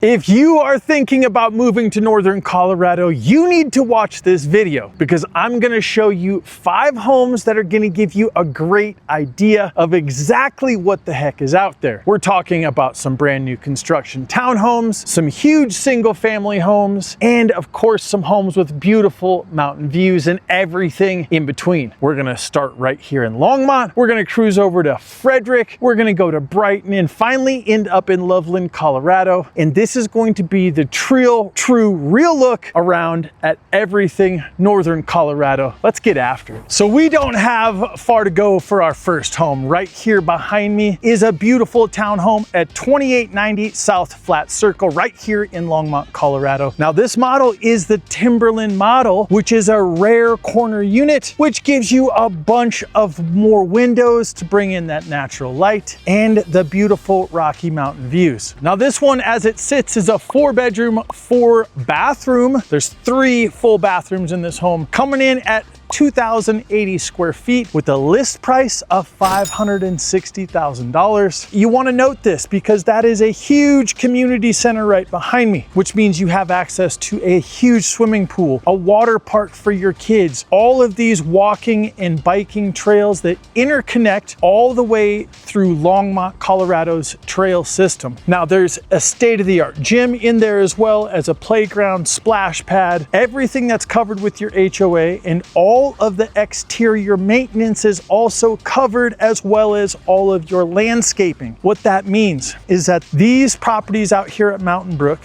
If you are thinking about moving to northern Colorado, you need to watch this video because I'm going to show you 5 homes that are going to give you a great idea of exactly what the heck is out there. We're talking about some brand new construction townhomes, some huge single family homes, and of course some homes with beautiful mountain views and everything in between. We're going to start right here in Longmont. We're going to cruise over to Frederick. We're going to go to Brighton and finally end up in Loveland, Colorado. And this is going to be the true real look around at everything northern Colorado. Let's get after it. So we don't have far to go for our first home. Right here behind me is a beautiful townhome at 2890 South Flat Circle right here in Longmont, Colorado. Now this model is the Timberline model, which is a rare corner unit, which gives you a bunch of more windows to bring in that natural light and the beautiful Rocky Mountain views. Now this one, as it sits, is a 4-bedroom, 4-bathroom. There's 3 full bathrooms in this home, coming in at 2,080 square feet with a list price of $560,000. You want to note this because that is a huge community center right behind me, which means you have access to a huge swimming pool, a water park for your kids, all of these walking and biking trails that interconnect all the way through Longmont, Colorado's trail system. Now there's a state-of-the-art gym in there as well as a playground, splash pad, everything that's covered with your HOA, and all of the exterior maintenance is also covered, as well as all of your landscaping. What that means is that these properties out here at Mountain Brook,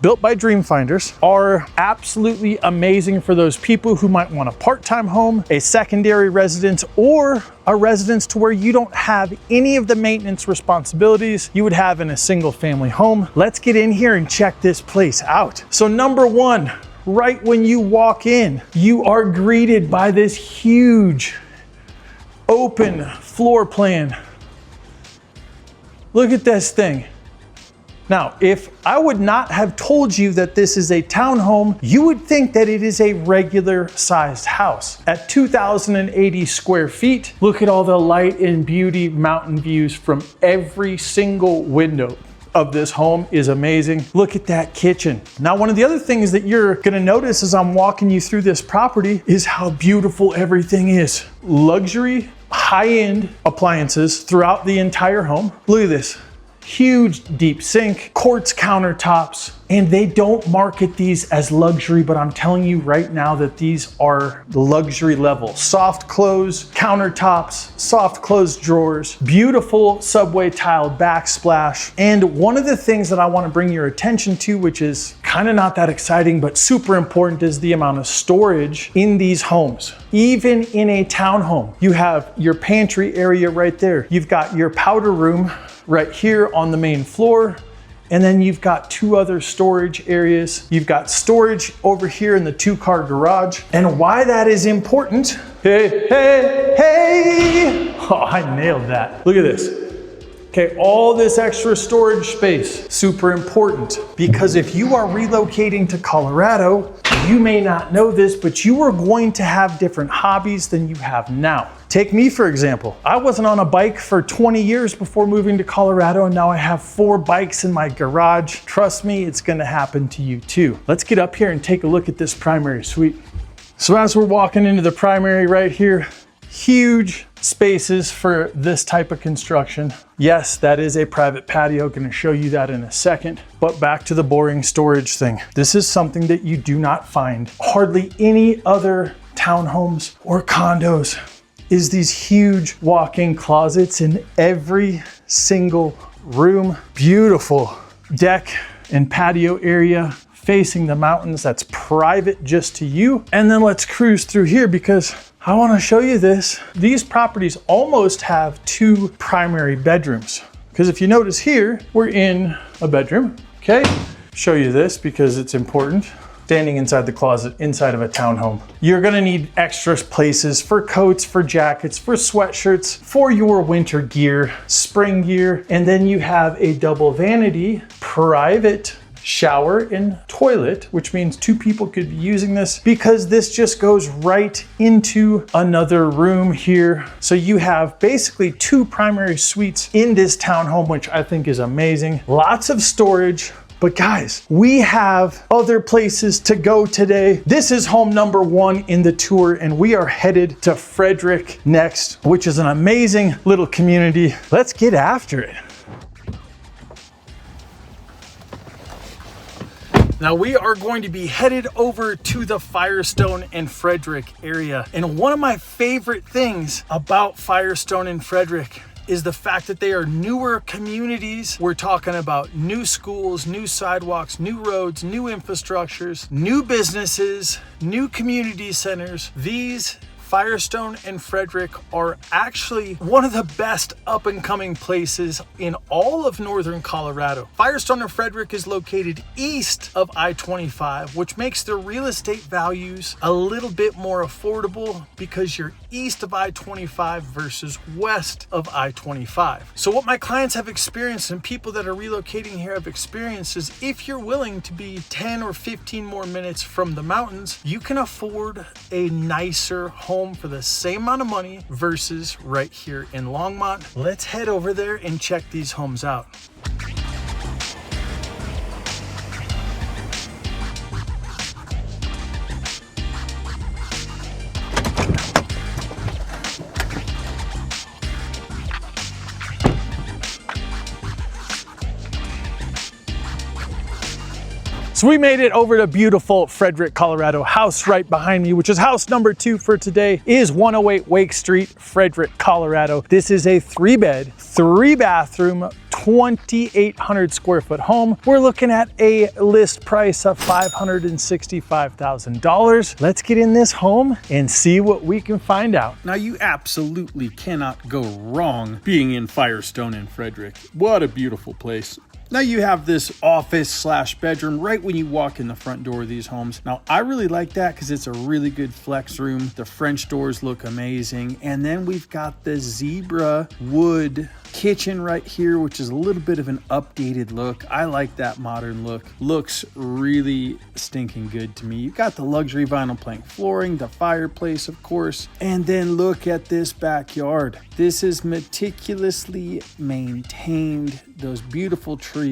built by Dream Finders, are absolutely amazing for those people who might want a part-time home, a secondary residence, or a residence to where you don't have any of the maintenance responsibilities you would have in a single family home. Let's get in here and check this place out. So number one, right when you walk in, you are greeted by this huge open floor plan. Look at this thing. Now, if I would not have told you that this is a townhome, you would think that it is a regular sized house. At 2,080 square feet, look at all the light and beauty mountain views from every single window of this home is amazing. Look at that kitchen. Now, one of the other things that you're gonna notice as I'm walking you through this property is how beautiful everything is. Luxury, high-end appliances throughout the entire home. Look at this. Huge deep sink, quartz countertops, and they don't market these as luxury, but I'm telling you right now that these are the luxury level. Soft close countertops, soft close drawers, beautiful subway tiled backsplash. And one of the things that I want to bring your attention to, which is kind of not that exciting, but super important, is the amount of storage in these homes. Even in a townhome, you have your pantry area right there. You've got your powder room right here on the main floor. And then you've got 2 other storage areas. You've got storage over here in the 2-car garage. And why that is important, hey. Oh, I nailed that. Look at this. Okay, all this extra storage space, super important, because if you are relocating to Colorado, you may not know this, but you are going to have different hobbies than you have now. Take me, for example. I wasn't on a bike for 20 years before moving to Colorado, and now I have 4 bikes in my garage. Trust me, it's gonna happen to you too. Let's get up here and take a look at this primary suite. So as we're walking into the primary right here, huge spaces for this type of construction. Yes, that is a private patio. Going to show you that in a second. But back to the boring storage thing. This is something that you do not find hardly any other townhomes or condos, is these huge walk-in closets in every single room. Beautiful deck and patio area facing the mountains that's private just to you. And then let's cruise through here because I want to show you this. These properties almost have 2 primary bedrooms. Because if you notice here, we're in a bedroom, okay? Show you this because it's important. Standing inside the closet, inside of a townhome. You're gonna need extra places for coats, for jackets, for sweatshirts, for your winter gear, spring gear, and then you have a double vanity, private shower and toilet, which means 2 people could be using this because this just goes right into another room here. So you have basically 2 primary suites in this townhome, which I think is amazing. Lots of storage, But guys, we have other places to go today. This is home number 1 in the tour, and we are headed to Frederick next, which is an amazing little community. Let's get after it. Now we are going to be headed over to the Firestone and Frederick area. And one of my favorite things about Firestone and Frederick is the fact that they are newer communities. We're talking about new schools, new sidewalks, new roads, new infrastructures, new businesses, new community centers. These Firestone and Frederick are actually one of the best up and coming places in all of northern Colorado. Firestone and Frederick is located east of I-25, which makes their real estate values a little bit more affordable because you're east of I-25 versus west of I-25. So what my clients have experienced and people that are relocating here have experienced is if you're willing to be 10 or 15 more minutes from the mountains, you can afford a nicer home for the same amount of money versus right here in Longmont. Let's head over there and check these homes out. So we made it over to beautiful Frederick, Colorado. House right behind me, which is house number 2 for today, is 108 Wake Street, Frederick, Colorado. This is a 3-bed, 3-bathroom, 2,800 square foot home. We're looking at a list price of $565,000. Let's get in this home and see what we can find out. Now you absolutely cannot go wrong being in Firestone and Frederick. What a beautiful place. Now you have this office / bedroom right when you walk in the front door of these homes. Now I really like that because it's a really good flex room. The French doors look amazing. And then we've got the zebra wood kitchen right here, which is a little bit of an updated look. I like that modern look. Looks really stinking good to me. You've got the luxury vinyl plank flooring, the fireplace, of course. And then look at this backyard. This is meticulously maintained. Those beautiful trees.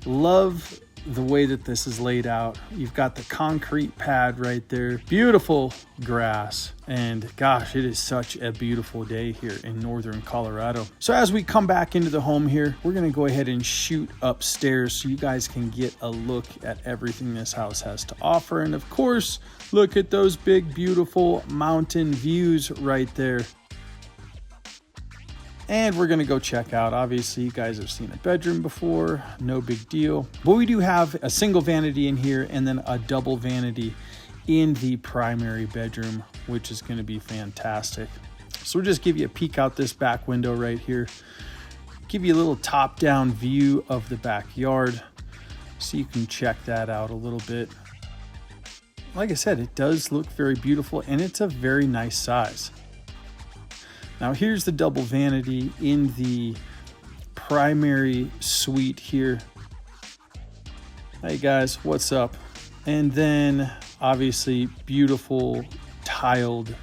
Love the way that this is laid out. You've got the concrete pad right there. Beautiful grass. And gosh, it is such a beautiful day here in northern Colorado. So as we come back into the home here, we're gonna go ahead and shoot upstairs so you guys can get a look at everything this house has to offer. And of course, look at those big, beautiful mountain views right there. And we're gonna go check out, obviously you guys have seen a bedroom before, no big deal. But we do have a single vanity in here and then a double vanity in the primary bedroom, which is gonna be fantastic. So we'll just give you a peek out this back window right here. Give you a little top-down view of the backyard so you can check that out a little bit. Like I said, it does look very beautiful and it's a very nice size. Now here's the double vanity in the primary suite here. Hey guys, what's up? And then obviously beautiful tiled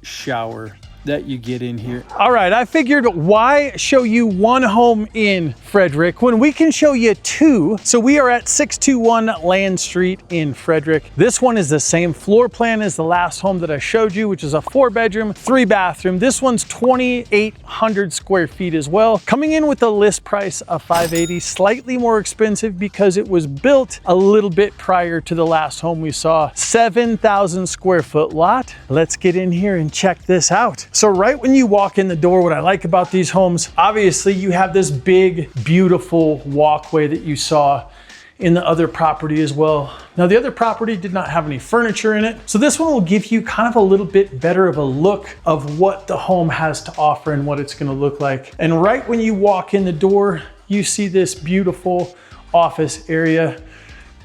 shower that you get in here. All right, I figured why show you one home in Frederick when we can show you 2. So we are at 621 Land Street in Frederick. This one is the same floor plan as the last home that I showed you, which is a 4-bedroom, 3-bathroom. This one's 2,800 square feet as well. Coming in with a list price of $580, slightly more expensive because it was built a little bit prior to the last home we saw. 7,000 square foot lot. Let's get in here and check this out. So right when you walk in the door, what I like about these homes, obviously you have this big, beautiful walkway that you saw in the other property as well. Now the other property did not have any furniture in it. So this one will give you kind of a little bit better of a look of what the home has to offer and what it's gonna look like. And right when you walk in the door, you see this beautiful office area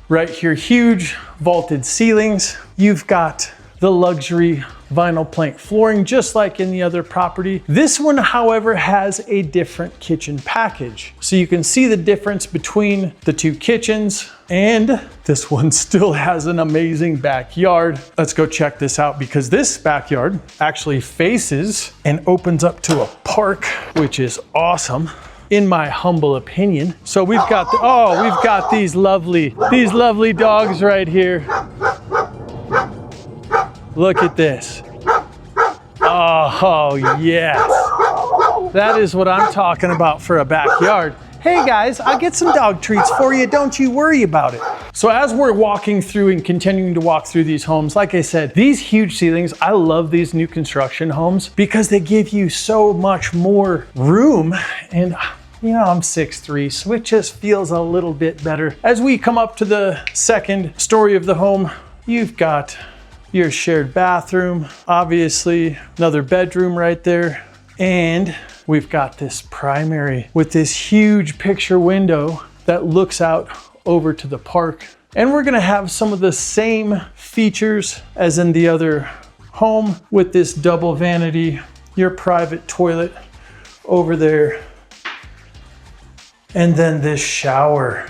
right here, huge vaulted ceilings. You've got the luxury vinyl plank flooring, just like in the other property. This one, however, has a different kitchen package. So you can see the difference between the 2 kitchens, and this one still has an amazing backyard. Let's go check this out because this backyard actually faces and opens up to a park, which is awesome. in my humble opinion. So we've got, we've got these lovely dogs right here. Look at this. Oh, yes. That is what I'm talking about for a backyard. Hey guys, I'll get some dog treats for you. Don't you worry about it. So as we're walking through and continuing to walk through these homes, like I said, these huge ceilings, I love these new construction homes because they give you so much more room. And you know, I'm 6'3", so it just feels a little bit better. As we come up to the second story of the home, you've got your shared bathroom, obviously another bedroom right there. And we've got this primary with this huge picture window that looks out over to the park. And we're gonna have some of the same features as in the other home with this double vanity, your private toilet over there. And then this shower,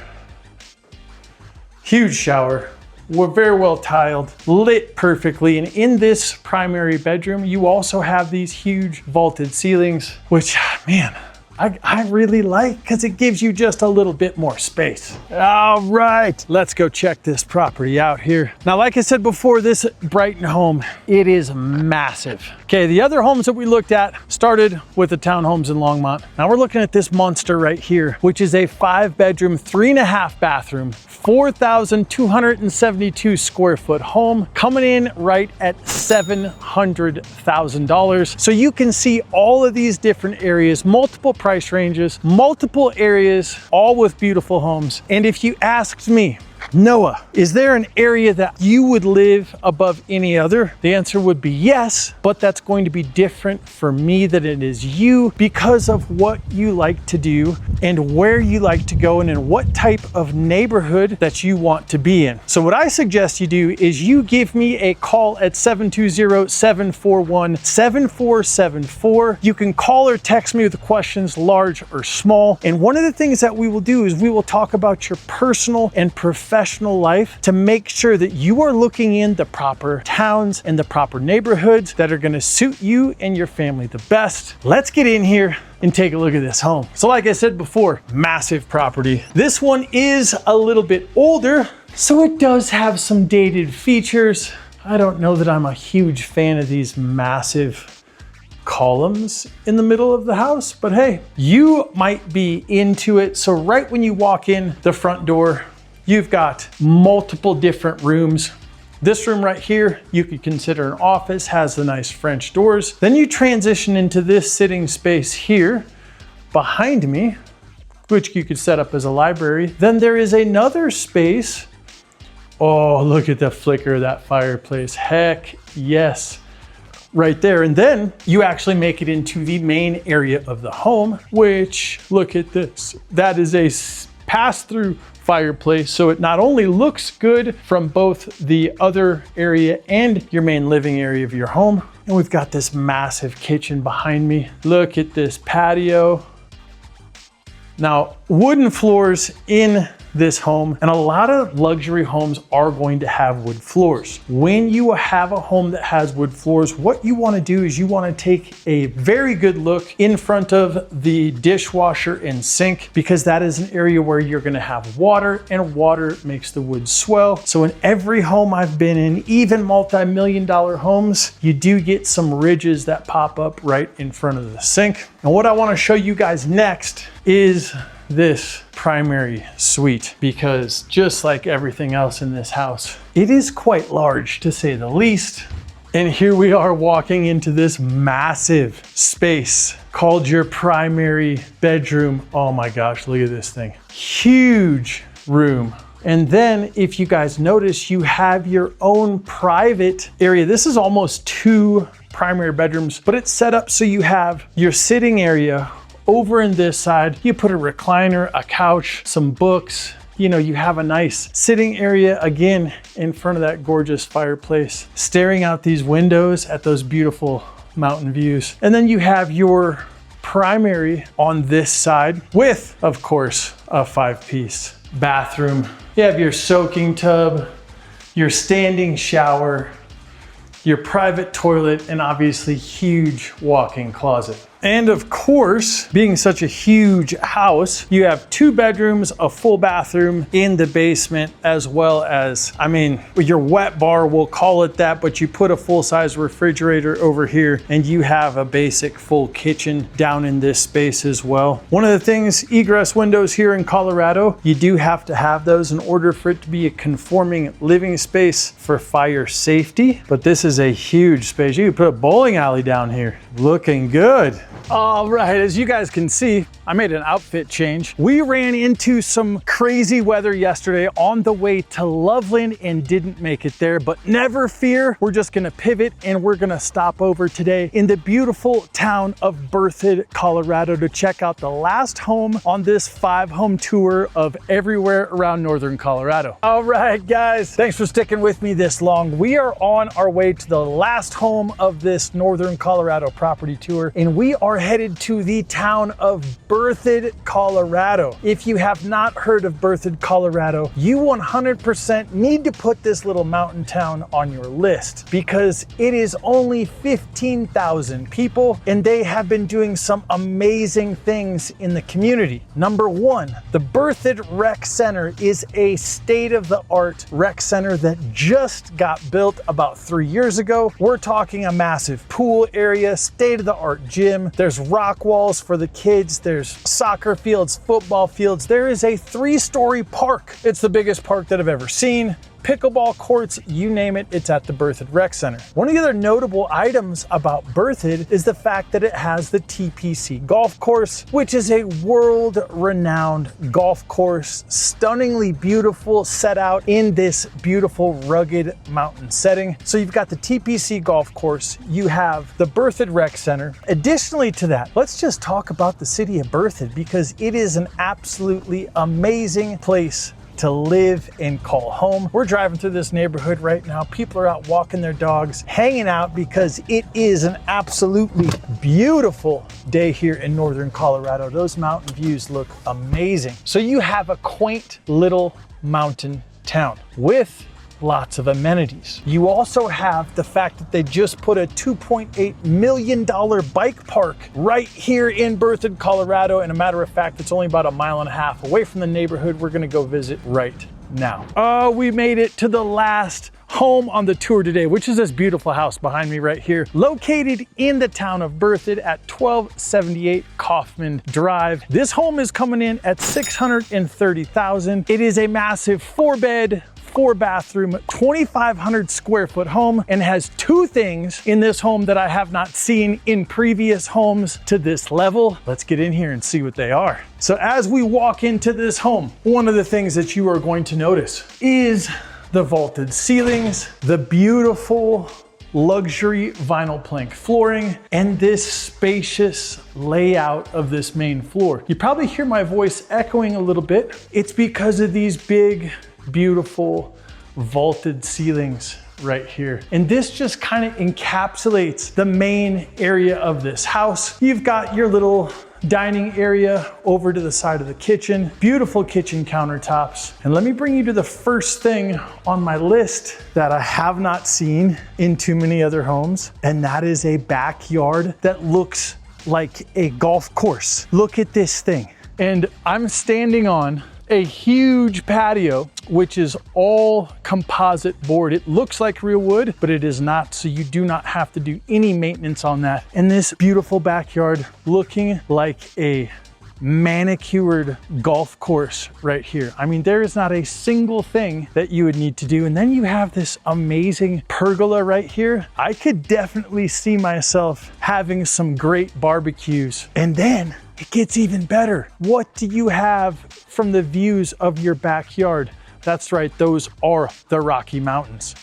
huge shower. We're very well tiled, lit perfectly. And in this primary bedroom, you also have these huge vaulted ceilings, which, man, I really like because it gives you just a little bit more space. All right, let's go check this property out here. Now, like I said before, this Brighton home, it is massive. Okay, the other homes that we looked at started with the townhomes in Longmont. Now we're looking at this monster right here, which is a 5-bedroom, 3.5 bathroom, 4,272 square foot home, coming in right at $700,000. So you can see all of these different areas, multiple price ranges, multiple areas, all with beautiful homes. And if you asked me, Noah, is there an area that you would live above any other? The answer would be yes, but that's going to be different for me than it is you because of what you like to do and where you like to go and in what type of neighborhood that you want to be in. So what I suggest you do is you give me a call at 720-741-7474. You can call or text me with questions large or small. And one of the things that we will do is we will talk about your personal and professional life to make sure that you are looking in the proper towns and the proper neighborhoods that are going to suit you and your family the best. Let's get in here and take a look at this home. So like I said before, massive property. This one is a little bit older, so it does have some dated features. I don't know that I'm a huge fan of these massive columns in the middle of the house, but hey, you might be into it. So right when you walk in the front door, you've got multiple different rooms. This room right here, you could consider an office, has the nice French doors. Then you transition into this sitting space here behind me, which you could set up as a library. Then there is another space. Oh, look at the flicker of that fireplace. Heck yes, right there. And then you actually make it into the main area of the home, which, look at this. That is a pass-through fireplace, so it not only looks good from both the other area and your main living area of your home. And we've got this massive kitchen behind me. Look at this patio. Now, wooden floors in this home, and a lot of luxury homes are going to have wood floors. When you have a home that has wood floors, what you want to do is you want to take a very good look in front of the dishwasher and sink, because that is an area where you're going to have water, and water makes the wood swell. So in every home I've been in, even multi-million-dollar homes, you do get some ridges that pop up right in front of the sink. And what I want to show you guys next is this primary suite, because just like everything else in this house, it is quite large to say the least. And here we are walking into this massive space called your primary bedroom. Oh my gosh, look at this thing. Huge room. And then if you guys notice, you have your own private area. This is almost 2 primary bedrooms, but it's set up so you have your sitting area. Over in this side, you put a recliner, a couch, some books. You know, you have a nice sitting area again in front of that gorgeous fireplace, staring out these windows at those beautiful mountain views. And then you have your primary on this side with, of course, a 5-piece bathroom. You have your soaking tub, your standing shower, your private toilet, and obviously huge walk-in closet. And of course, being such a huge house, you have 2 bedrooms, a full bathroom in the basement, as well as, I mean, your wet bar, we'll call it that, but you put a full-size refrigerator over here and you have a basic full kitchen down in this space as well. One of the things, egress windows here in Colorado, you do have to have those in order for it to be a conforming living space for fire safety. But this is a huge space. You could put a bowling alley down here. Looking good. All right, as you guys can see, I made an outfit change. We ran into some crazy weather yesterday on the way to Loveland and didn't make it there, but never fear, we're just gonna pivot and we're gonna stop over today in the beautiful town of Berthoud, Colorado to check out the last home on this 5-home tour of everywhere around northern Colorado. All right, guys, thanks for sticking with me this long. We are on our way to the last home of this northern Colorado property tour, and we are headed to the town of Berthoud, Colorado. If you have not heard of Berthoud, Colorado, you 100% need to put this little mountain town on your list because it is only 15,000 people and they have been doing some amazing things in the community. Number 1, the Berthoud Rec Center is a state-of-the-art rec center that just got built about 3 years ago. We're talking a massive pool area, state-of-the-art gym. There's rock walls for the kids. There's soccer fields, football fields. There is a 3-story park. It's the biggest park that I've ever seen. Pickleball courts, you name it, it's at the Berthoud Rec Center. One of the other notable items about Berthoud is the fact that it has the TPC golf course, which is a world-renowned golf course, stunningly beautiful, set out in this beautiful rugged mountain setting. So you've got the TPC golf course, you have the Berthoud Rec Center. Additionally to that, let's just talk about the city of Berthoud because it is an absolutely amazing place to live and call home. We're driving through this neighborhood right now. People are out walking their dogs, hanging out because it is an absolutely beautiful day here in northern Colorado. Those mountain views look amazing. So you have a quaint little mountain town with lots of amenities. You also have the fact that they just put a $2.8 million bike park right here in Berthoud, Colorado. And a matter of fact, it's only about 1.5 miles away from the neighborhood we're gonna go visit right now. Oh, we made it to the last home on the tour today, which is this beautiful house behind me right here, located in the town of Berthoud at 1278 Kaufman Drive. This home is coming in at $630,000. It is a massive 4-bed, 4-bathroom, 2,500 square foot home and has 2 things in this home that I have not seen in previous homes to this level. Let's get in here and see what they are. So as we walk into this home, one of the things that you are going to notice is the vaulted ceilings, the beautiful luxury vinyl plank flooring, and this spacious layout of this main floor. You probably hear my voice echoing a little bit. It's because of these big, beautiful vaulted ceilings right here. And this just kind of encapsulates the main area of this house. You've got your little dining area over to the side of the kitchen, beautiful kitchen countertops. And let me bring you to the first thing on my list that I have not seen in too many other homes, and that is a backyard that looks like a golf course. Look at this thing. And I'm standing on a huge patio, which is all composite board. It looks like real wood, but it is not. So you do not have to do any maintenance on that. And this beautiful backyard looking like a manicured golf course right here. I mean, there is not a single thing that you would need to do. And then you have this amazing pergola right here. I could definitely see myself having some great barbecues. And then it gets even better. What do you have from the views of your backyard? That's right, those are the Rocky Mountains.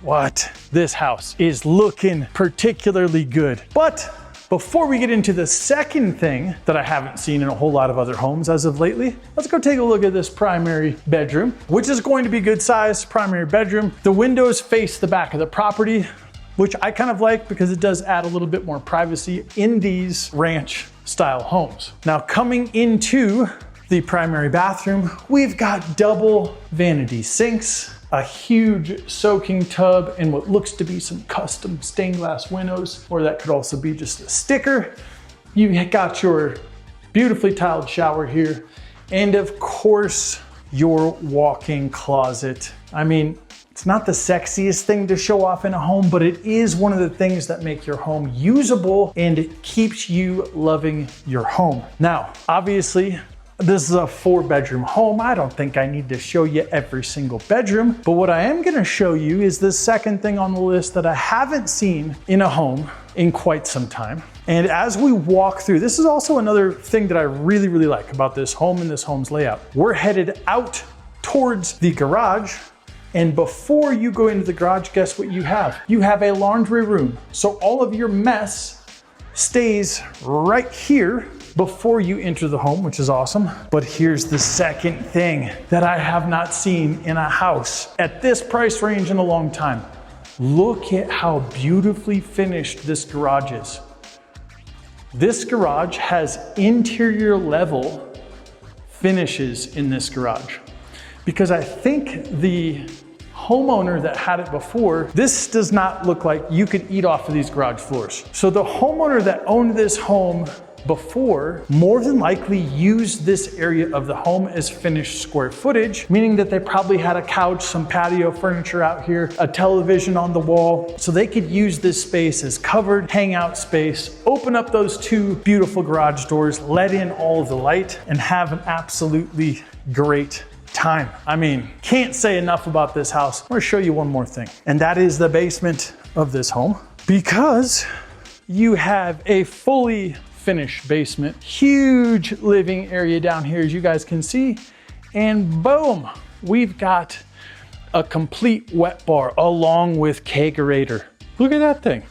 What? This house is looking particularly good. But before we get into the second thing that I haven't seen in a whole lot of other homes as of lately, let's go take a look at this primary bedroom, which is going to be good size primary bedroom. The windows face the back of the property, which I kind of like because it does add a little bit more privacy in these ranch style homes. Now coming into the primary bathroom, we've got double vanity sinks, a huge soaking tub, and what looks to be some custom stained glass windows, or that could also be just a sticker. You got your beautifully tiled shower here. And of course, your walk-in closet. I mean, it's not the sexiest thing to show off in a home, but it is one of the things that make your home usable and it keeps you loving your home. Now, obviously, this is a 4-bedroom home. I don't think I need to show you every single bedroom, but what I am gonna show you is the second thing on the list that I haven't seen in a home in quite some time. And as we walk through, this is also another thing that I really, really like about this home and this home's layout. We're headed out towards the garage. And before you go into the garage, guess what you have? You have a laundry room. So all of your mess stays right here before you enter the home, which is awesome. But here's the second thing that I have not seen in a house at this price range in a long time. Look at how beautifully finished this garage is. This garage has interior level finishes in this garage because I think the homeowner that had it before, this does not look like you could eat off of these garage floors. So the homeowner that owned this home before more than likely used this area of the home as finished square footage, meaning that they probably had a couch, some patio furniture out here, a television on the wall, so they could use this space as covered hangout space, open up those 2 beautiful garage doors, let in all of the light, and have an absolutely great time. I mean, can't say enough about this house. I'm gonna show you one more thing, and that is the basement of this home, because you have a fully finished basement, huge living area down here, as you guys can see, and boom, we've got a complete wet bar along with kegerator. Look at that thing.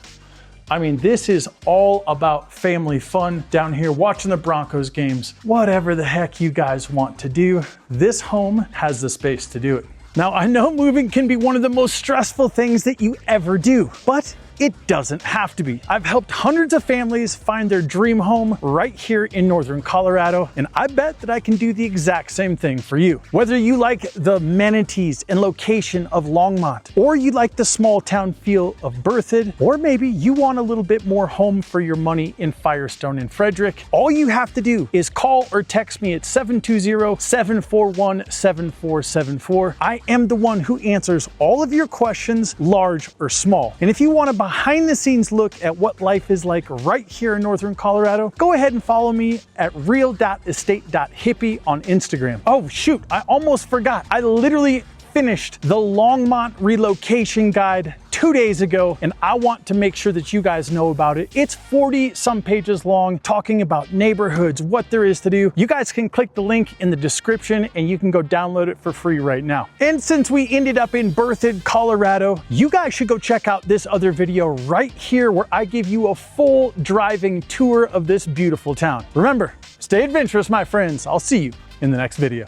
I mean, this is all about family fun down here, watching the Broncos games, whatever the heck you guys want to do. This home has the space to do it. Now, I know moving can be one of the most stressful things that you ever do, but it doesn't have to be. I've helped hundreds of families find their dream home right here in northern Colorado, and I bet that I can do the exact same thing for you. Whether you like the amenities and location of Longmont, or you like the small town feel of Berthoud, or maybe you want a little bit more home for your money in Firestone and Frederick, all you have to do is call or text me at 720-741-7474. I am the one who answers all of your questions, large or small. And if you want to behind the scenes look at what life is like right here in northern Colorado, go ahead and follow me at real.estate.hippie on Instagram. Oh shoot, I almost forgot. I literally finished the Longmont relocation guide 2 days ago, and I want to make sure that you guys know about it. It's 40 some pages long, talking about neighborhoods, what there is to do. You guys can click the link in the description and you can go download it for free right now. And since we ended up in Berthoud, Colorado, you guys should go check out this other video right here where I give you a full driving tour of this beautiful town. Remember, stay adventurous, my friends. I'll see you in the next video.